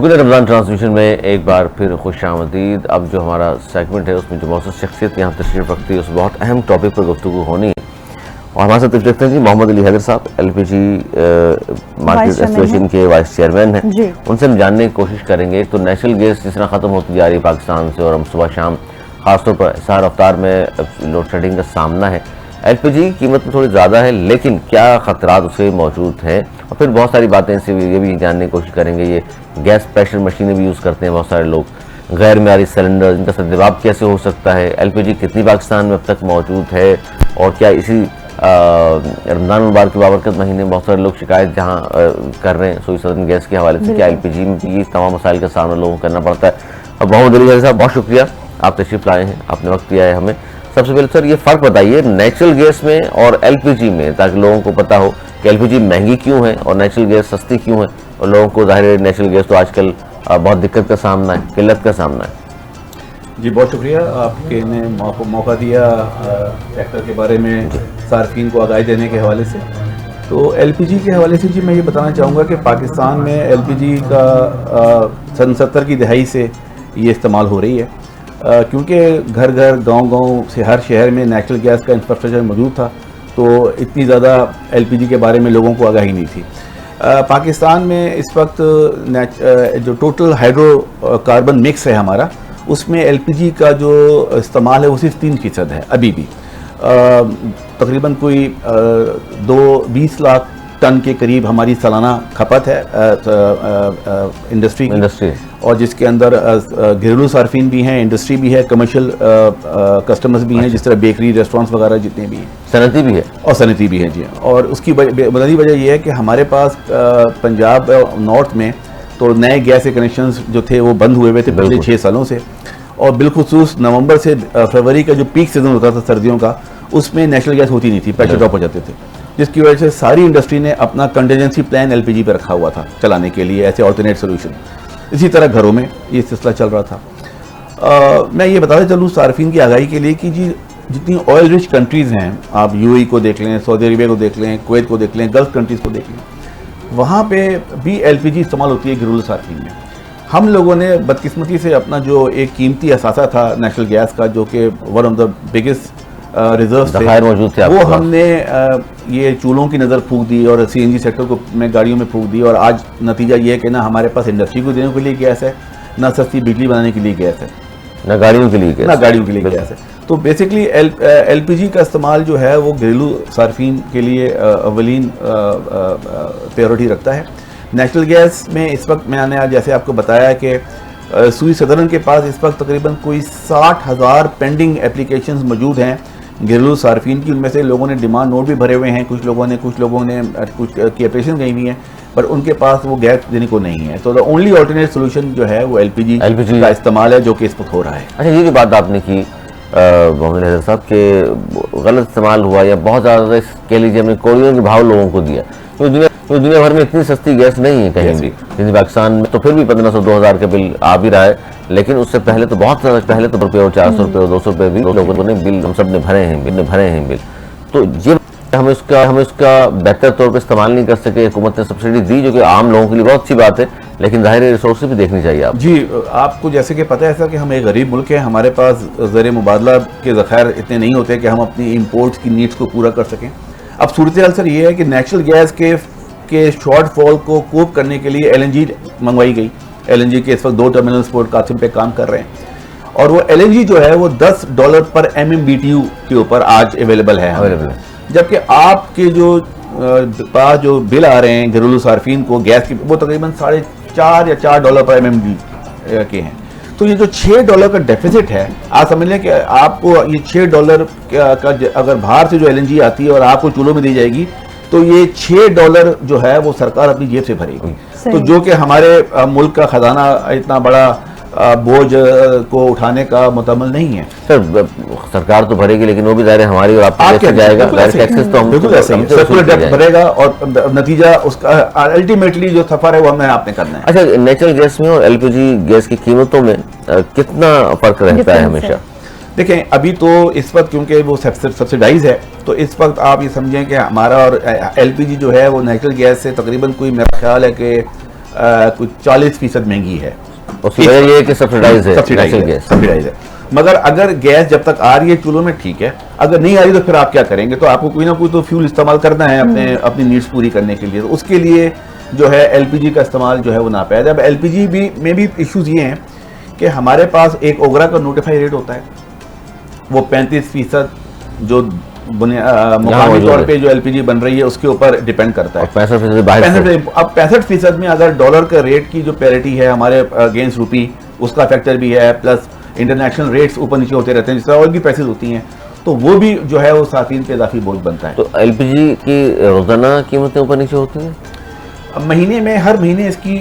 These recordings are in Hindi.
नाज़रीन रमज़ान ट्रांसमिशन में एक बार फिर खुश आमदीद। अब जो हमारा सेगमेंट है उसमें जो मौसूस शख्सियत यहाँ तशरीफ़ रखती है उस बहुत अहम टॉपिक पर गुफ्तगू होनी है और हमारे साथ देखते हैं जी मोहम्मद अली हैदर साहब LPG मार्केट एसोसिएशन के वाइस चेयरमैन हैं। उनसे हम जानने की कोशिश करेंगे। तो नेशनल गैस जिस तरह ख़त्म होती जा रही है पाकिस्तान से और हम सुबह शाम ख़ासतौर पर हिसार रफ्तार में लोड शेडिंग का सामना है। LPG की कीमत में थोड़ी ज़्यादा है लेकिन क्या ख़तरात उसके मौजूद हैं, और फिर बहुत सारी बातें इनसे ये भी जानने की कोशिश करेंगे। ये गैस प्रेशर मशीनें भी यूज़ करते हैं बहुत सारे लोग, गैर मियारी सिलेंडर, इनका सद्दबाब कैसे हो सकता है, LPG कितनी पाकिस्तान में अब तक मौजूद है, और क्या इसी रमज़ान मुबारक के बाबरकत महीने में बहुत सारे लोग शिकायत जहाँ कर रहे हैं सोई सदन गैस के हवाले से, क्या LPG में भी तमाम मसाइल का सामना लोगों को करना पड़ता है। अब मोहम्मद अली साहब बहुत शुक्रिया, आप तशरीफ़ लाए हैं, आपने वक्त दिया है हमें। सबसे पहले सर ये फ़र्क बताइए नेचुरल गैस में और LPG में, ताकि लोगों को पता हो कि LPG महंगी क्यों है और नेचुरल गैस सस्ती क्यों है, और लोगों को ज़ाहिर है नेचुरल गैस तो आजकल बहुत दिक्कत का सामना है, किल्लत का सामना है। जी बहुत शुक्रिया, आपके ने मौका दिया सेक्टर के बारे में सार्फिन को आगाही देने के हवाले से। तो LPG के हवाले से जी मैं ये बताना चाहूँगा कि पाकिस्तान में LPG का सन 70 की दहाई से ये इस्तेमाल हो रही है, क्योंकि घर घर गांव से हर शहर में नेचुरल गैस का इंफ्रास्ट्रक्चर मौजूद था, तो इतनी ज़्यादा LPG के बारे में लोगों को आगाही नहीं थी। पाकिस्तान में इस वक्त जो टोटल हाइड्रोकार्बन मिक्स है हमारा, उसमें LPG का जो इस्तेमाल है वो सिर्फ 3% है अभी भी। तकरीबन कोई 20 लाख टन के करीब हमारी सालाना खपत है इंडस्ट्री, और जिसके अंदर घरेलू सार्फिन भी हैं, इंडस्ट्री भी है, कमर्शियल कस्टमर्स भी हैं, जिस तरह बेकरी, रेस्टोरेंट्स वगैरह जितने भी हैं, सनती भी है और सनती भी है जी। और उसकी बुनियादी वजह यह है कि हमारे पास पंजाब नॉर्थ में तो नए गैस के कनेक्शंस जो थे वो बंद हुए थे पिछले 6 सालों से, और बिलखुसूस नवंबर से फरवरी का जो पीक सीजन होता था सर्दियों का, उसमें नेचुरल गैस होती नहीं थी, प्रेशर ड्रॉप हो जाते थे, जिसकी वजह से सारी इंडस्ट्री ने अपना कंटिजेंसी प्लान LPG पर रखा हुआ था चलाने के लिए, ऐसे ऑल्टरनेट सोल्यूशन। इसी तरह घरों में ये सिलसिला चल रहा था। मैं ये बताते चलूँ सार्फिन की आगाही के लिए कि जी जितनी ऑयल रिच कंट्रीज़ हैं, आप UAE को देख लें, सऊदी अरबिया को देख लें, कुवैत को देख लें, गल्फ कंट्रीज़ को देख लें, वहाँ पे भी LPG इस्तेमाल होती है घरेलू सार्फिन में। हम लोगों ने बदकिस्मती से अपना जो एक कीमती असासा था नेचुरल गैस का, जो कि one of the biggest reserve मौजूद थे, वो हमने ये चूल्हों की नज़र फूंक दी और CNG सेक्टर को में गाड़ियों में फूंक दी, और आज नतीजा ये है कि ना हमारे पास इंडस्ट्री को देने के लिए गैस है, ना सस्ती बिजली बनाने के लिए गैस है, ना गाड़ियों के लिए गैस है। तो बेसिकली LPG का इस्तेमाल जो है वो घरेलू सार्फिन के लिए अवलीन प्रायोरिटी रखता है। नेचुरल गैस में इस वक्त मैंने आज जैसे आपको बताया कि सुई सदरन के पास इस वक्त तकरीबन कोई 60,000 पेंडिंग एप्लीकेशंस मौजूद हैं घरेलू सार्फिन की। उनमें से लोगों ने डिमांड नोट भी भरे हुए हैं, कुछ लोगों ने कुछ की एप्लीकेशन गई हुई हैं, पर उनके पास वो गैस देने को नहीं है। तो द ओनली ऑल्टरनेट सोल्यूशन जो है वो LPG का इस्तेमाल है, जो कि इस वक्त हो रहा है। अच्छा, ये जो बात आपने की मोहम्मद हैदर साहब के गलत इस्तेमाल हुआ या बहुत ज़्यादा कह लीजिए हमने कोरियों के भाव लोगों को दिया, तो दुनिया भर में इतनी सस्ती गैस नहीं है कहीं भी, जैसे पाकिस्तान में तो फिर भी 1500-2000 का बिल आ भी रहा है, लेकिन उससे पहले तो बहुत पहले तो रुपये और 400 रुपये और 200 रुपये भी लोगों ने बिल, हम सब ने भरे हैं बिल। तो ये हम इसका बेहतर तौर पर इस्तेमाल नहीं कर सके। हुकूमत ने सब्सिडी दी जो कि आम लोगों के लिए बहुत अच्छी बात है, लेकिन ज़ाहिर है रिसोर्सेज भी देखनी चाहिए आप जी। आपको जैसे कि पता है सर कि हम एक गरीब मुल्क है, हमारे पास ज़र मुबादला के ज़खायर इतने नहीं होते कि हम अपनी इम्पोर्ट्स की नीड्स को पूरा कर सकें। अब सूरत हाल सर ये है कि नेचुरल गैस के शॉर्टफॉल को कोप करने के लिए LNG मंगवाई गई। LNG के इस वक्त 2 टर्मिनल्स पोर्ट कासिम पे काम कर रहे हैं, और वो LNG जो है वो $10 पर MMBTU के ऊपर आज अवेलेबल है। जबकि आपके जो पास जो बिल आ रहे हैं घरेलू सार्फिन को गैस की, वो तकरीबन $4.5 या $4 पर MMB के हैं। तो ये जो $6 का डेफिसिट है, आप समझ लें कि आपको ये $6 का अगर बाहर से जो LNG आती है और आपको चूल्हों में दी जाएगी, तो ये $6 जो है वो सरकार अपनी जेब से भरेगी। तो जो कि हमारे मुल्क का खजाना इतना बड़ा बोझ को उठाने का मुतमल नहीं है। सर सरकार तो भरेगी, लेकिन वो भी ज़ाहिर है हमारी और आपके जाएगा, टैक्सेस तो हम बिल्कुल ऐसे ही सर्कुलर भरेगा, और नतीजा उसका अल्टीमेटली जो सफर है वो हमें आपने करना है। अच्छा, नेचुरल गैस में और LPG गैस की कीमतों में कितना फर्क रहता है हमेशा? देखें, अभी तो इस वक्त क्योंकि वो सब्सिडाइज है, तो इस वक्त आप ये समझें कि हमारा और LPG जो है वो नेचुरल गैस से तकरीबन कोई मेरा ख्याल है कि कुछ 40% महंगी है। उसकी वजह ये है कि सब्सिडाइज है, सब्सिडाइज है। मगर अगर गैस जब तक आ रही है चूल्हों में ठीक है, अगर नहीं आ रही तो फिर आप क्या करेंगे? तो आपको कोई ना कोई तो फ्यूल इस्तेमाल करना है अपनी नीड्स पूरी करने के लिए। तो उसके लिए जो है एलपीजी का इस्तेमाल जो है वो नापायद है। अब एलपीजी में भी इश्यूज ये हैं कि हमारे पास एक ओगरा का नोटिफाई रेट होता है, वो 35% जो मुकामी तौर पे जो एलपीजी बन रही है उसके ऊपर डिपेंड करता है। 65%। अब 65% में अगर डॉलर का रेट की जो पैरिटी है हमारे अगेंस्ट रुपी, उसका फैक्टर भी है, प्लस इंटरनेशनल रेट्स ऊपर नीचे होते रहते हैं, जिस तरह और भी प्राइसेस होती हैं, तो वो भी जो है वो साथीन पे इजाफी बोझ बनता है। तो एलपीजी की रोजाना कीमतें ऊपर नीचे होती हैं? महीने में, हर महीने इसकी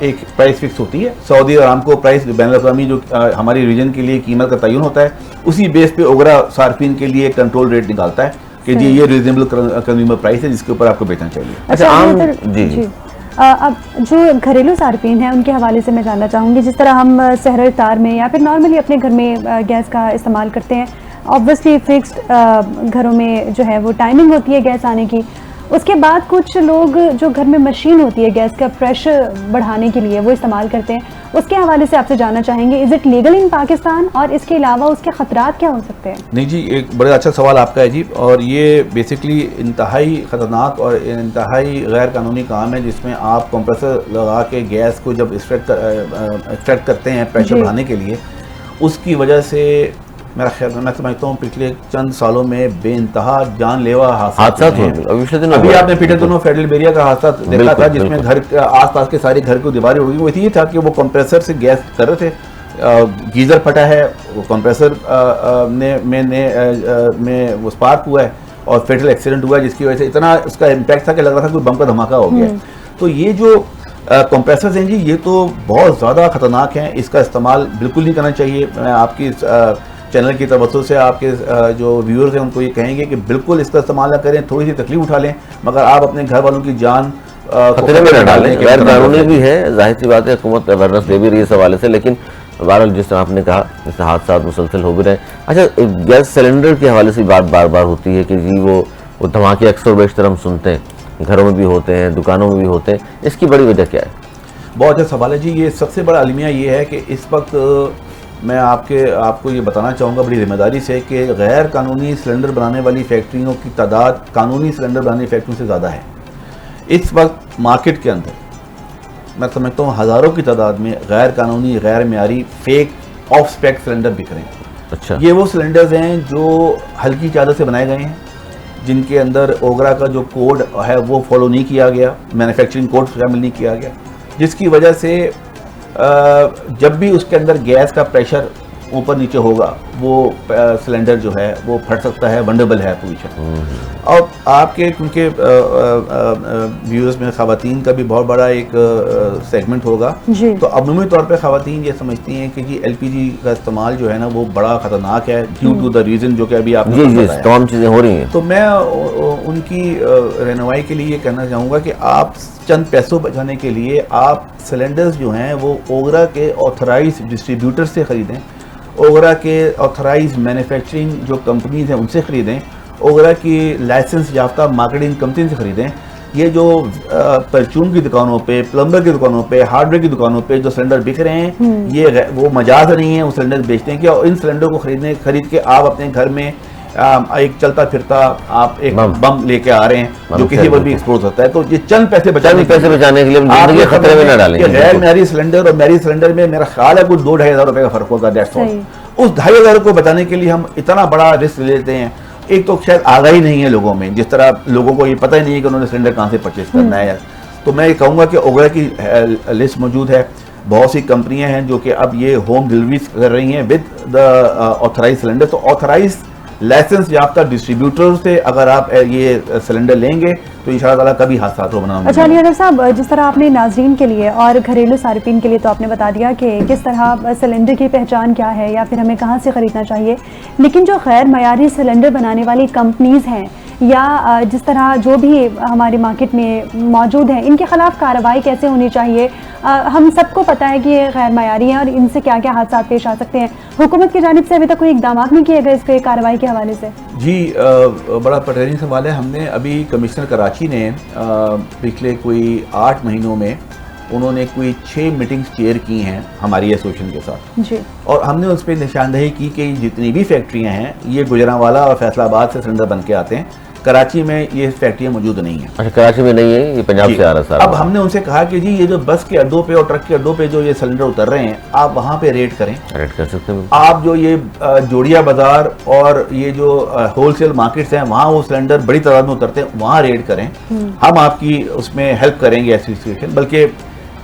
एक प्राइस फिक्स होती है। सऊदी अरामको प्राइस बैनुल-अक़वामी जो हमारी रीजन के लिए कीमत का तयन होता है, उसी बेस पे ओगरा सार्फिन के लिए कंट्रोल रेट निकालता है कि जी ये रीजनेबल कंज्यूमर प्राइस है जिसके ऊपर आपको बेचना चाहिए। अच्छा आम जी अब जो घरेलू सार्फिन है उनके हवाले से मैं जानना चाहूँगी, जिस तरह हम सहर इफ्तार में या फिर नॉर्मली अपने घर में गैस का इस्तेमाल करते हैं, ऑब्वियसली फिक्स्ड घरों में जो है वो टाइमिंग होती है गैस आने की। उसके बाद कुछ लोग जो घर में मशीन होती है गैस का प्रेशर बढ़ाने के लिए वो इस्तेमाल करते हैं, उसके हवाले से आपसे जानना चाहेंगे, is it legal in Pakistan और इसके अलावा उसके ख़तरात क्या हो सकते हैं? नहीं जी, एक बड़ा अच्छा सवाल आपका है जी, और ये बेसिकली इंतहाई ख़तरनाक और इंतहाई गैर कानूनी काम है, जिसमें आप कंप्रेसर लगा के गैस को जब एक्सट्रैक्ट करते हैं प्रेशर बढ़ाने के लिए, उसकी वजह से मेरा ख्याल मैं समझता हूँ पिछले चंद सालों में बेइंतहा जानलेवा हादसा अभी आपने पिछले दिनों फेडरल बेरिया का हादसा देखा था, जिसमें घर आसपास के सारे घर की दीवारें उड़ गई। वो ये था कि वो कंप्रेसर से गैस कर रहे थे, गीजर फटा है, वो कंप्रेसर में वो स्पार्क हुआ है और फेटल एक्सीडेंट हुआ है, जिसकी वजह से इतना उसका इम्पैक्ट था कि लग रहा था कोई बम का धमाका हो गया। तो ये जो कंप्रेसर्स हैं जी, ये तो बहुत ज़्यादा ख़तरनाक हैं, इसका इस्तेमाल बिल्कुल नहीं करना चाहिए। मैं आपकी चैनल की तवज्जो से आपके जो व्यूअर्स हैं उनको ये कहेंगे कि बिल्कुल इसका इस्तेमाल ना करें, थोड़ी सी तकलीफ उठा लें, मगर आप अपने घर वालों की जान खतरे में न डालें। गैर कानूनी भी है, जाहिर सी बात है, हुकूमत अवेयरनेस दे भी रही है इस हवाले से, लेकिन बहरहाल जिस तरह आपने कहा जैसे हादसा मुसलसल हो भी रहे। अच्छा, गैस सिलेंडर के हवाले से बात बार बार होती है कि जी वो धमाके अक्सर बेशतर हम सुनते हैं, घरों में भी होते हैं, दुकानों में भी होते हैं, इसकी बड़ी वजह क्या है? बहुत अच्छा सवाल है जी। ये सबसे बड़ा अलमिया ये है कि इस वक्त मैं आपको ये बताना चाहूँगा बड़ी जिम्मेदारी से कि गैर कानूनी सिलेंडर बनाने वाली फैक्ट्रियों की तादाद कानूनी सिलेंडर बनाने वाली फैक्ट्रियों से ज़्यादा है। इस वक्त मार्केट के अंदर मैं समझता हूँ हज़ारों की तादाद में गैर कानूनी, गैर मेयारी, फेक, ऑफ स्पेक सिलेंडर बिक रहे हैं। अच्छा, ये वो सिलेंडर्स हैं जो हल्की चादर से बनाए गए हैं, जिनके अंदर ओगरा का जो कोड है वो फॉलो नहीं किया गया, मैन्युफैक्चरिंग कोड शामिल नहीं किया गया, जिसकी वजह से जब भी उसके अंदर गैस का प्रेशर ऊपर नीचे होगा वो सिलेंडर जो है वो फट सकता है, वंडेबल है पोजीशन। और आपके क्योंकि व्यूअर्स में ख़वातीन का भी बहुत बड़ा एक सेगमेंट होगा, तो अमूमी तौर पे ख़वातीन ये समझती हैं कि जी एलपीजी का इस्तेमाल जो है ना वो बड़ा ख़तरनाक है ड्यू टू द रीज़न जो कि अभी आपने बताया, तमाम चीज़ें हो रही हैं। तो मैं उनकी रहनुमाई के लिए ये कहना चाहूँगा कि आप चंद पैसों बचाने के लिए आप सिलेंडर्स जो हैं वो ओगरा के ऑथराइज डिस्ट्रीब्यूटर से ख़रीदें, ओगरा के ऑथराइज मैन्युफैक्चरिंग जो कंपनीज हैं उनसे ख़रीदें, ओगरा की लाइसेंस याफ्ता मार्केटिंग कंपनी से ख़रीदें। ये जो परचून की दुकानों पे, प्लम्बर की दुकानों पे, हार्डवेयर की दुकानों पे जो सिलेंडर बिक रहे हैं ये वो मजाज नहीं है, वो सिलेंडर बेचते हैं क्या, और इन सिलेंडर को खरीद के आप अपने घर में एक चलता फिरता आप एक बम लेके आ रहे हैं जो किसी पर भी एक्सप्लोज होता है। तो ये चंद पैसे बचाने के लिए आप ये खतरे में न डालें। गैर मैरी सिलेंडर और मैरी सिलेंडर में मेरा ख्याल है कुछ 2-2.5 हज़ार रुपए का फर्क होगा, दैट्स ऑल। उस 2.5 हज़ार को बचाने के लिए हम इतना बड़ा रिस्क लेते हैं। एक तो शायद आगाही नहीं है लोगों में, जिस तरह लोगों को ये पता ही नहीं है कि उन्होंने सिलेंडर कहाँ से परचेज करना है। तो मैं ये कहूँगा कि ओगरा की लिस्ट मौजूद है, बहुत सी कंपनियां हैं जो कि अब ये होम डिलीवरी कर रही हैं विद द ऑथराइज सिलेंडर। तो ऑथराइज लाइसेंस याफ्ता डिस्ट्रीब्यूटर से अगर आप ये सिलेंडर लेंगे तो इंशाअल्लाह कभी हादसा तो बना। अच्छा अली अदब साहब, जिस तरह आपने नाजरीन के लिए और घरेलू सार्फिन के लिए तो आपने बता दिया कि किस तरह सिलेंडर की पहचान क्या है या फिर हमें कहाँ से ख़रीदना चाहिए, लेकिन जो गैर मयारी सिलेंडर बनाने वाली कंपनीज़ हैं या जिस तरह जो भी हमारे मार्केट में मौजूद हैं, इनके ख़िलाफ़ कार्रवाई कैसे होनी चाहिए? हम सबको पता है कि ये गैर मयारी हैं और इनसे क्या क्या हादसा पेश आ सकते हैं। हुकूमत की जानिब से अभी तक कोई इक़दाम नहीं किए गए इस पर कार्रवाई के हवाले से? जी बड़ा पर्टिकुलर सवाल है। हमने अभी कमिश्नर कराची ने पिछले कोई 8 महीनों में उन्होंने कोई 6 मीटिंग्स चेयर की हैं हमारी एसोसिएशन के साथ जी। और हमने उस पर निशानदेही की कि जितनी भी फैक्ट्रियां हैं ये गुजरांवाला और फैसलाबाद से सिलेंडर बन के आते हैं, कराची में ये फैक्ट्रियां मौजूद नहीं हैं। अच्छा, कराची में नहीं है, ये पंजाब से आ रहा है सारा। अब हमने उनसे कहा कि जी ये जो बस के अड्डों पे और ट्रक के अड्डों पे जो ये सिलेंडर उतर रहे हैं, आप वहाँ पे रेट करें, रेट कर सकते हैं। आप जो ये जोड़िया बाजार और ये जो होलसेल मार्केट्स हैं वहाँ वो सिलेंडर बड़ी तादाद में उतरते हैं, वहाँ रेट करें, हम आपकी उसमें हेल्प करेंगे एसोसिएशन। बल्कि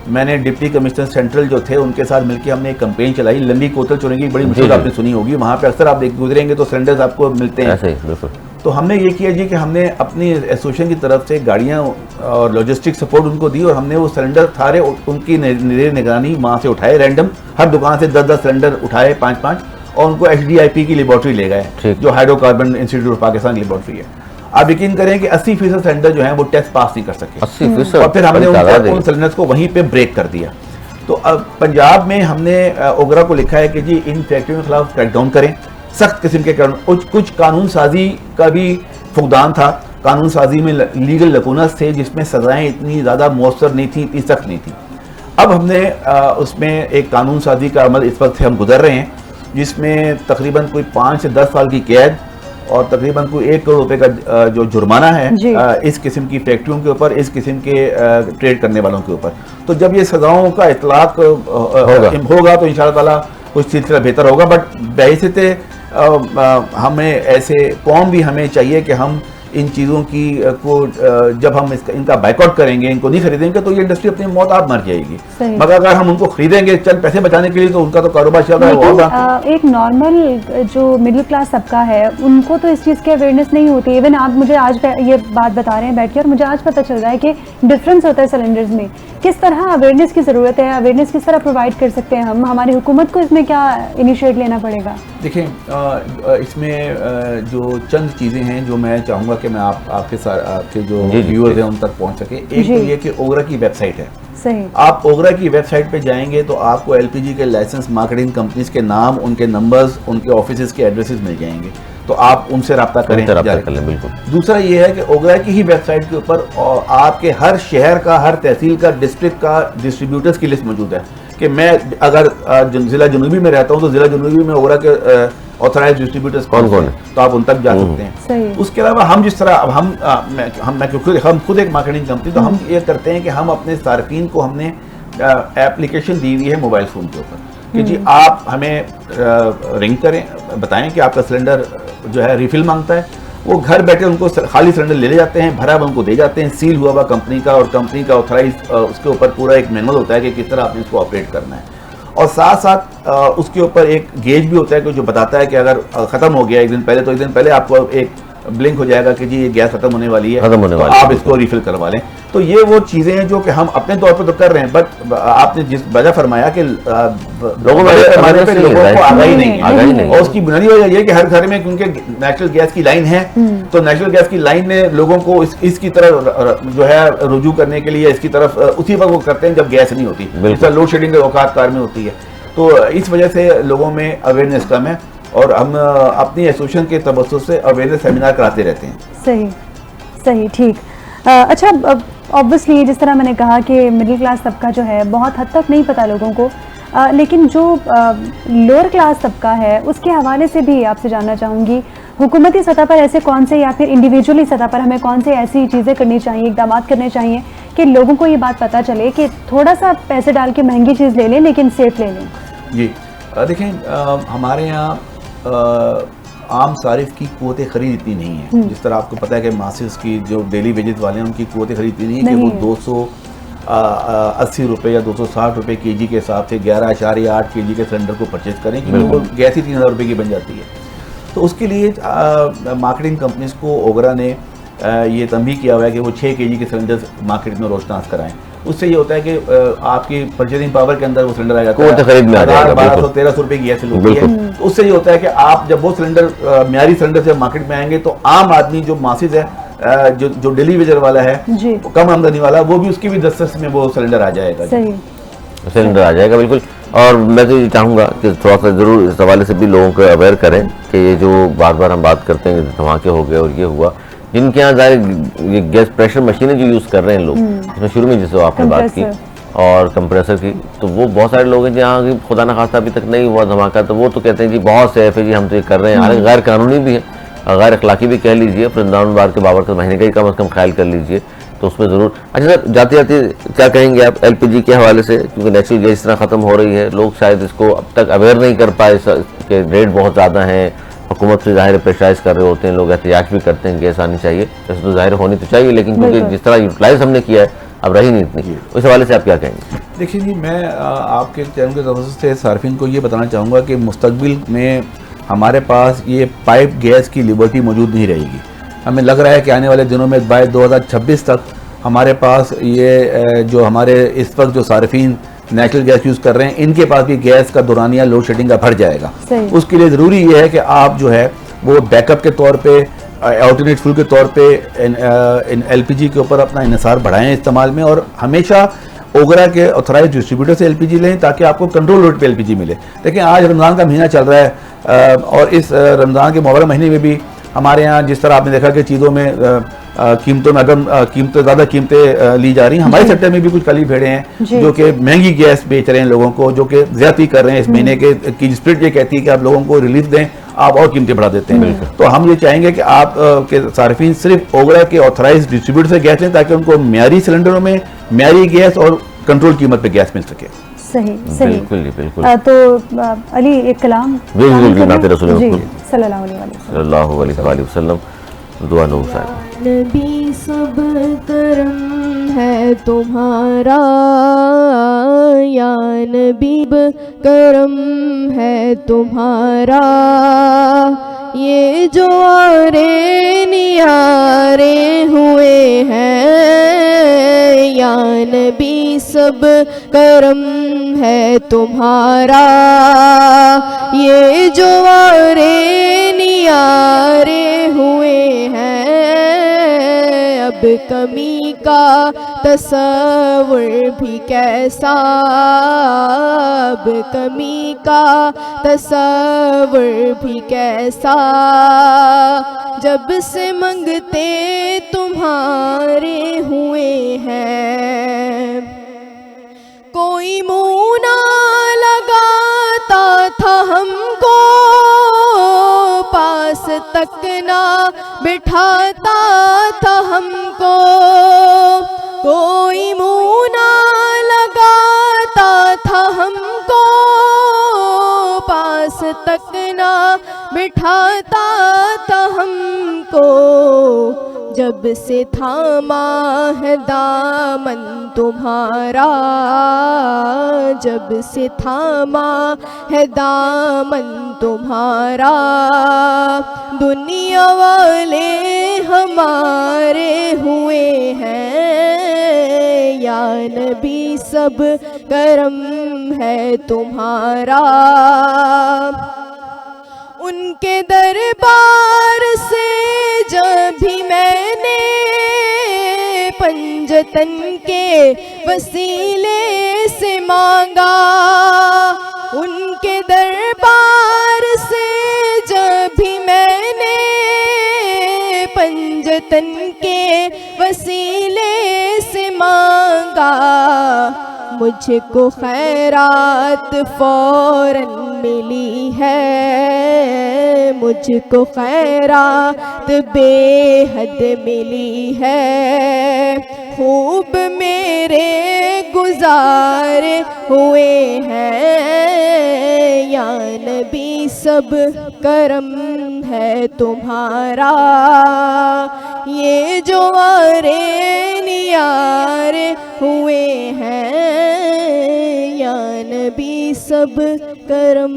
मैंने डिप्टी कमिश्नर सेंट्रल जो थे उनके साथ मिलकर हमने एक कैंपेन चलाई, लंबी कोतल चुनेंगी बड़ी मुश्किल आपने सुनी होगी, वहाँ पे अक्सर आप गुजरेंगे तो सिलेंडर्स आपको मिलते हैं। ऐसे ही बिल्कुल। तो हमने ये किया जी कि हमने अपनी एसोसिएशन की तरफ से गाड़ियाँ और लॉजिस्टिक सपोर्ट उनको दी और हमने वो सिलेंडर सारे उनकी निगरानी वहाँ से उठाए, रैंडम हर दुकान से 10-10 सिलेंडर उठाए, 5-5, और उनको HDIP की लेबोरेटरी ले गए, जो हाइड्रोकार्बन इंस्टीट्यूट ऑफ पाकिस्तान की लेबोरेटरी है। आप यकीन करें कि 80% सिलेंडर जो है वो टेस्ट पास नहीं कर सके, 80%। और फिर हमने उन सिलेंडर्स को वहीं पे ब्रेक कर दिया। तो अब पंजाब में हमने ओगरा को लिखा है कि जी इन फैक्ट्रियों के खिलाफ क्रैकडाउन करें, सख्त किस्म के कुछ कानून साजी का भी फुकदान था, कानून साजी में लीगल लकूनस थे जिसमें सजाएं इतनी ज़्यादा मौसर नहीं थी, इतनी सख्त नहीं थी। अब हमने उसमें एक कानून साजी का अमल इस वक्त से हम गुजर रहे हैं जिसमें तकरीबन कोई 5 से 10 साल की कैद और तकरीबन कोई 1 करोड़ रुपए का जो जुर्माना है इस किस्म की फैक्ट्रियों के ऊपर, इस किस्म के ट्रेड करने वालों के ऊपर। तो जब ये सजाओं का इतलाक होगा तो इंशाअल्लाह ताला कुछ सिलसिला बेहतर होगा। बट बैसिते हमें ऐसे कौम भी हमें चाहिए कि हम इन चीज़ों की जब हम इनका बाइकआउट करेंगे, इनको नहीं खरीदेंगे तो ये इंडस्ट्री अपनी मौत आप मर जाएगी। मगर अगर हम उनको खरीदेंगे चल पैसे बचाने के लिए तो उनका तो कारोबार चल रहा होगा। एक नॉर्मल जो मिडिल क्लास तबका है उनको तो इस चीज़ की अवेयरनेस नहीं होती। इवन आप मुझे आज ये बात बता रहे हैं बैठ के और मुझे आज पता चल रहा है कि डिफरेंस होता है सिलेंडर्स में। किस तरह अवेयरनेस की ज़रूरत है, अवेयरनेस किस तरह प्रोवाइड कर सकते हैं हम, हमारी हुकूमत को इसमें क्या इनिशिएट लेना पड़ेगा? देखिए इसमें जो चंद चीज़ें हैं जो मैं चाहूँगा कि मैं आपके साथ आपके जो व्यूअर्स हैं उन तक पहुँच सके। एक तो ये कि ओगरा की वेबसाइट है, सही। आप ओगरा की वेबसाइट पे जाएंगे तो आपको LPG के लाइसेंस मार्केटिंग कंपनीज के नाम, उनके नंबर्स, उनके ऑफिसेज के एड्रेसेस मिल जाएंगे, तो आप उनसे रब्ता करें। बिल्कुल। दूसरा ये है कि ओगरा की ही वेबसाइट के ऊपर आपके हर शहर का, हर तहसील का, डिस्ट्रिक्ट का डिस्ट्रीब्यूटर्स की लिस्ट मौजूद है कि मैं अगर जिला जनूबी में रहता हूँ तो जिला जनूबी में ओगरा के ऑथराइज डिस्ट्रीब्यूटर्स कौन कौन है, तो आप उन तक जा सकते हैं। उसके अलावा हम जिस तरह अब हम खुद एक मार्केटिंग कंपनी, तो हम ये करते हैं कि हम अपने सार्फिन को हमने एप्लीकेशन दी हुई है मोबाइल फ़ोन के ऊपर कि जी आप हमें रिंग करें, बताएं कि आपका सिलेंडर जो है रिफिल मांगता है, वो घर बैठे उनको खाली सिलेंडर ले जाते हैं, भरा हुआ उनको दे जाते हैं, सील हुआ कंपनी का, और कंपनी का ऑथराइज उसके ऊपर पूरा एक मैनुअल होता है कि किस तरह आपने इसको ऑपरेट करना है। और साथ साथ उसके ऊपर एक गेज भी होता है कि जो बताता है कि अगर ख़त्म हो गया एक दिन पहले, तो एक दिन पहले आपको एक ब्लिंक हो जाएगा कि जी ये गैस खत्म होने वाली है, तो आप इसको रिफिल करवा लें। तो ये वो चीज़ें हैं जो कि हम अपने तौर पर तो कर रहे हैं, बट आपने जिस वजह फरमाया कि लोगों को आगाही नहीं है, और उसकी बुनियादी वजह यह है कि हर घर में क्योंकि नेचुरल गैस की लाइन है, तो नेचुरल गैस की लाइन ने लोगों को इसकी तरफ जो है रुजू करने के लिए इसकी तरफ उसी वक्त वो करते हैं जब गैस नहीं होती, लोड शेडिंग के औकात कार में होती है। तो इस वजह से लोगों में अवेयरनेस कम है और हम अपनी एसोसिएशन के तवज्जुह से अवेयरनेस सेमिनार कराते रहते हैं। सही सही, ठीक। अच्छा, ऑब्वियसली जिस तरह मैंने कहा कि मिडिल क्लास तबका जो है बहुत हद तक नहीं पता लोगों को, लेकिन जो लोअर क्लास तबका है उसके हवाले से भी आपसे जानना चाहूँगी, हुकूमती सतह पर ऐसे कौन से या फिर इंडिविजुअली सतह पर हमें कौन से ऐसी चीज़ें करनी चाहिए, इकदाम करने चाहिए कि लोगों को ये बात पता चले कि थोड़ा सा पैसे डाल के महंगी चीज़ ले लें लेकिन सेफ ले लें? जी देखें, हमारे यहाँ आम सारिफ की क़ुव्वत ख़रीद इतनी नहीं है। जिस तरह आपको पता है कि मासिस की जो डेली वेजेस वाले हैं उनकी क़ुव्वत ख़रीद इतनी नहीं है कि वो 280 रुपये या 260 रुपये केजी के हिसाब से 11.8 केजी के सिलेंडर को परचेज करें, क्योंकि वो गैस ही 3000 रुपये की बन जाती है। तो उसके लिए मार्केटिंग कंपनीज को ओगरा ने ये तंबीह किया हुआ है कि वो 6 केजी के सिलेंडर मार्केट में रोशनास कराएं। उससे ये होता है कि आपकी परचेजिंग पावर के अंदर वो सिलेंडर आ जाता है, 1200-1300 रुपये की गैस होती है। तो उससे ये होता है कि आप जब वो सिलेंडर म्यारी सिलेंडर से मार्केट में आएंगे तो आम आदमी जो मासिस है, जो डेली वेजर वाला है, कम आमदनी वाला, वो भी उसकी भी दस्तरस में वो सिलेंडर आ जाएगा, सिलेंडर आ जाएगा। बिल्कुल। और मैं तो ये चाहूँगा कि थोड़ा सा ज़रूर इस हवाले से भी लोगों को अवेयर करें कि ये जो बार बार हम बात करते हैं कि धमाके हो गए और ये हुआ, जिनके यहाँ ज़ाहिर ये गैस प्रेशर मशीनें जो यूज़ कर रहे हैं लोग, इसमें शुरू में जैसे आपने बात की और कंप्रेसर की, तो वो बहुत सारे लोग हैं जहाँ की खुदा न खास्ता अभी तक नहीं हुआ धमाका, तो वो तो कहते हैं जी बहुत सेफ है जी, हम तो ये कर रहे हैं, हालांकि गैर कानूनी भी है, गैर अखलाकी भी कह लीजिए, वृंदावन बार के बाबर के महीने का ही कम अज़ कम ख्याल कर लीजिए, तो उसमें ज़रूर। अच्छा सर, जाते जाते क्या कहेंगे आप एलपीजी के हवाले से, क्योंकि नेचुरल गैस इस तरह ख़त्म हो रही है, लोग शायद इसको अब तक अवेयर नहीं कर पाए कि रेट बहुत ज़्यादा हैं, हुकूमत से ज़ाहिर प्रेशराइज कर रहे होते हैं, लोग एहतियात भी करते हैं गैस आनी चाहिए, वैसे तो ज़ाहिर होनी तो चाहिए, लेकिन क्योंकि जिस तरह यूटिलाइज हमने किया है अब रही नहीं इतनी, उस हवाले से आप क्या कहेंगे? देखिए जी, मैं आपके चैनल के तरफ से सार्फिन को ये बताना चाहूँगा कि मुस्तकबिल में हमारे पास ये पाइप गैस की लिबर्टी मौजूद नहीं रहेगी। हमें लग रहा है कि आने वाले दिनों में बाय 2026 तक हमारे पास ये जो हमारे इस वक्त जो सार्फिन नेचुरल गैस यूज़ कर रहे हैं, इनके पास भी गैस का दौरानिया लोड शेडिंग का भर जाएगा। उसके लिए ज़रूरी ये है कि आप जो है वो बैकअप के तौर पे, अल्टरनेट फ्यूल के तौर पे इन एलपीजी के ऊपर अपना इन्हिसार बढ़ाएं इस्तेमाल में, और हमेशा ओगरा के ऑथराइज डिस्ट्रीब्यूटर से एलपीजी लें ताकि आपको कंट्रोल रेट पे एलपीजी मिले। देखिए आज रमज़ान का महीना चल रहा है और इस रमज़ान के मुबारक महीने में भी हमारे यहाँ जिस तरह आपने देखा कि चीज़ों में कीमतों में ज़्यादा कीमतें ली जा रही हैं, हमारे सेक्टर में भी कुछ काली भेड़े हैं जो कि महंगी गैस बेच रहे हैं लोगों को, जो कि ज़्यादती कर रहे हैं इस महीने की स्प्रिट ये कहती है कि आप लोगों को रिलीफ दें, आप और कीमतें बढ़ा देते हैं। तो हम ये चाहेंगे कि आप के सार्फिन सिर्फ ओगरा के ऑथराइज डिस्ट्रीब्यूटर से गैस लें ताकि उनको म्यारी सिलेंडरों में म्यारी गैस और कंट्रोल कीमत पे गैस मिल सके। सही सही, बिल्कुल बिल्कुल। तो अली एक कलाम नाते रसूल सल्लल्लाहु अलैहि वसल्लम, दुआ नूर साहब। नबी सब करम है तुम्हारा, या नबी करम है तुम्हारा, ये जो आरे नियारे हुए हैं, या नबी सब करम है तुम्हारा, ये जो आरे नियारे हुए हैं, अब कमी का तसव्वुर भी कैसा, अब कमी का तसव्वुर भी कैसा, जब से मंगते तुम्हारे हुए हैं, कोई मुँह ना लगाता था हमको, पास तक ना बिठाता था हमको, कोई मुँह ना लगाता था हमको, पास तक ना बिठाता था हमको, जब से थामा है दामन तुम्हारा, जब से थामा है दामन तुम्हारा, दुनिया वाले हमारे हुए हैं, या नबी सब करम है तुम्हारा, उनके दरबार से जब भी मैंने पंजतन के वसीले से मांगा, उनके दरबार से जब भी मैंने पंजतन के वसीले से मांगा, मुझको खैरात फौरन मिली है, मुझको खैरात बेहद मिली है, खूब मेरे गुजारे हुए हैं, या नबी सब करम है तुम्हारा, ये जो आरे नियारे हुए हैं, या नबी सब करम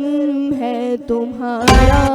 है तुम्हारा।